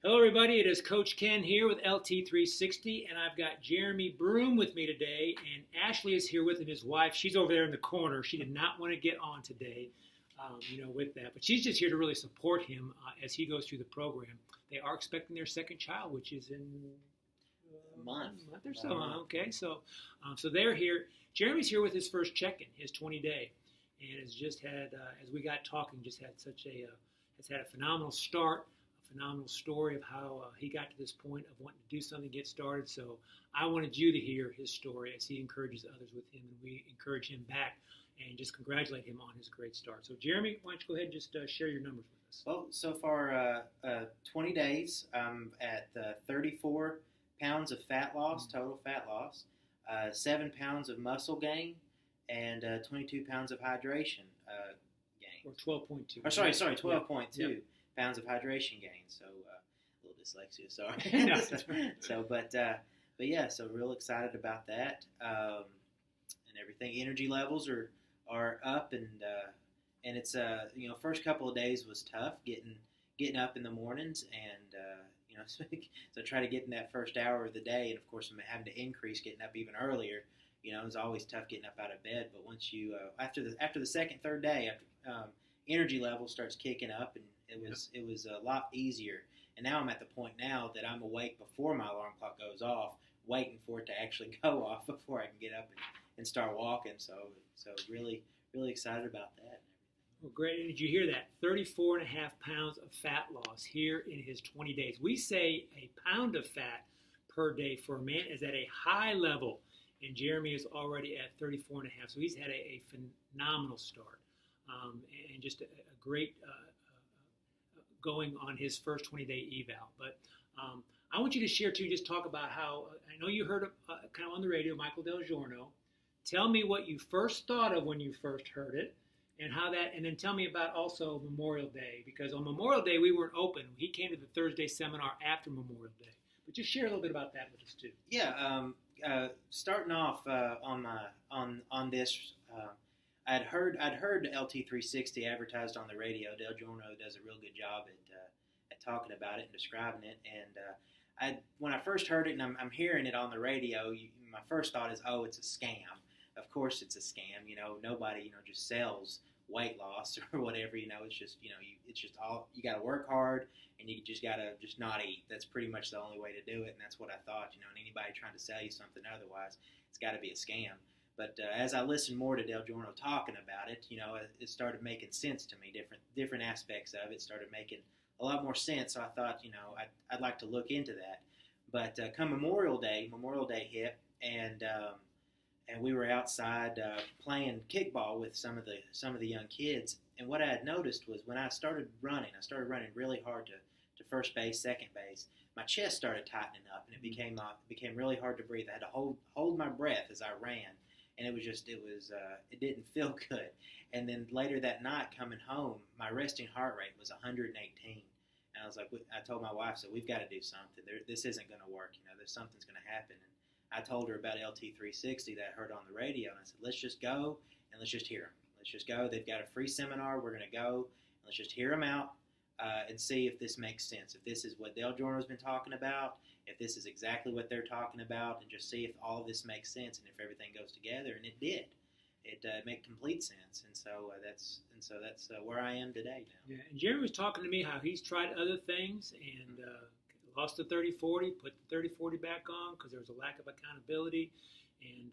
Hello, everybody. It is Coach Ken here with LT360, and I've got Jeremy Broome with me today, and Ashley is here with him, his wife. She's over there in the corner. She did not want to get on today, with that, but she's just here to really support him as he goes through the program. They are expecting their second child, which is in a month or so. Okay, so they're here. Jeremy's here with his first check-in, his 20-day, and has just had, as we got talking, has had a phenomenal start. Phenomenal story of how he got to this point of wanting to do something, get started. So I wanted you to hear his story as he encourages others with him, and we encourage him back and just congratulate him on his great start. So Jeremy, why don't you go ahead and just share your numbers with us? Well, so far, 20 days, I'm at 34 pounds of fat loss, total fat loss, 7 pounds of muscle gain, and 22 pounds of hydration gain. Or 12.2. Oh, sorry, 12.2. Yep. Pounds of hydration gain. So a little dyslexia, sorry. But yeah, so real excited about that and everything. Energy levels are up, and it's first couple of days was tough getting up in the mornings, and so try to get in that first hour of the day, and of course I'm having to increase getting up even earlier. It's always tough getting up out of bed, but once you after the second, third day, after energy level starts kicking up, and it was a lot easier. And now I'm at the point now that I'm awake before my alarm clock goes off, waiting for it to actually go off before I can get up and start walking. So really, really excited about that. Well, great. And did you hear that? 34 and a half pounds of fat loss here in his 20 days. We say a pound of fat per day for a man is at a high level, and Jeremy is already at 34 and a half. So he's had a phenomenal start, and just a great going on his first 20-day eval. But I want you to share, too, just talk about how, I know you heard kind of on the radio, Michael Del Giorno. Tell me what you first thought of when you first heard it, and then tell me about also Memorial Day, because on Memorial Day we weren't open. He came to the Thursday seminar after Memorial Day. But just share a little bit about that with us, too. Yeah, starting off on this, I'd heard LT360 advertised on the radio. Del Giorno does a real good job at talking about it and describing it. And when I first heard it and I'm hearing it on the radio, my first thought is, oh, it's a scam. Of course it's a scam. Nobody just sells weight loss or whatever. It's just it's just all you got to work hard, and you just got to just not eat. That's pretty much the only way to do it. And that's what I thought. And anybody trying to sell you something otherwise, it's got to be a scam. But as I listened more to Del Giorno talking about it, it started making sense to me. Different aspects of it started making a lot more sense. So I thought, I'd like to look into that. But come Memorial Day hit, and we were outside playing kickball with some of the young kids. And what I had noticed was when I started running really hard to first base, second base. My chest started tightening up, and it became really hard to breathe. I had to hold my breath as I ran. And it didn't feel good. And then later that night coming home, my resting heart rate was 118. And I was like, I told my wife, so we've got to do something. This isn't going to work. There's something's going to happen. And I told her about LT360 that I heard on the radio. And I said, let's just go and let's just hear them. Let's just go. They've got a free seminar. We're going to go. And let's just hear them out and see if this makes sense. If this is what Del Giorno's been talking about, if this is exactly what they're talking about, and just see if all of this makes sense and if everything goes together. And it did. It made complete sense. And so that's where I am today now. Yeah, and Jeremy was talking to me how he's tried other things and lost the 30-40, put the 30-40 back on because there was a lack of accountability. And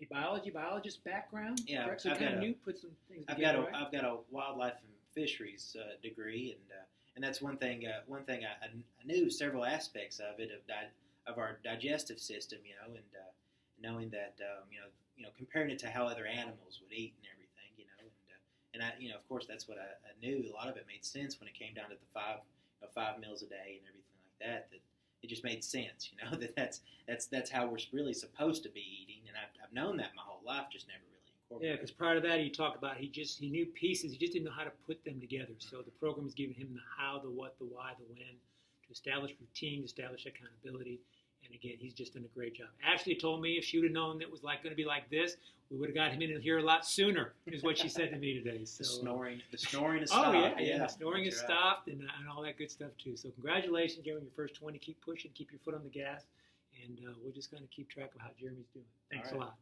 a biologist background. Yeah, correct? So kind of new, put some things together. I've got a wildlife and fisheries degree, and that's one thing. I knew several aspects of it of our digestive system, and knowing that comparing it to how other animals would eat and everything, and I of course that's what I knew. A lot of it made sense when it came down to the five meals a day and everything like that. That it just made sense, that's how we're really supposed to be eating, and I've known that my whole life, just never really incorporated. Yeah, because prior to that, he talked about he knew pieces, he just didn't know how to put them together. So the program is giving him the how, the what, the why, the when, to establish routine, to establish accountability, And again, he's just done a great job. Ashley told me if she would have known it was going to be like this, we would have got him in here a lot sooner, is what she said to me today. So, the snoring is stopped. Oh, yeah. The snoring is stopped and all that good stuff, too. So congratulations, Jeremy, your first 20. Keep pushing, keep your foot on the gas, and we're just going to keep track of how Jeremy's doing. Thanks a lot.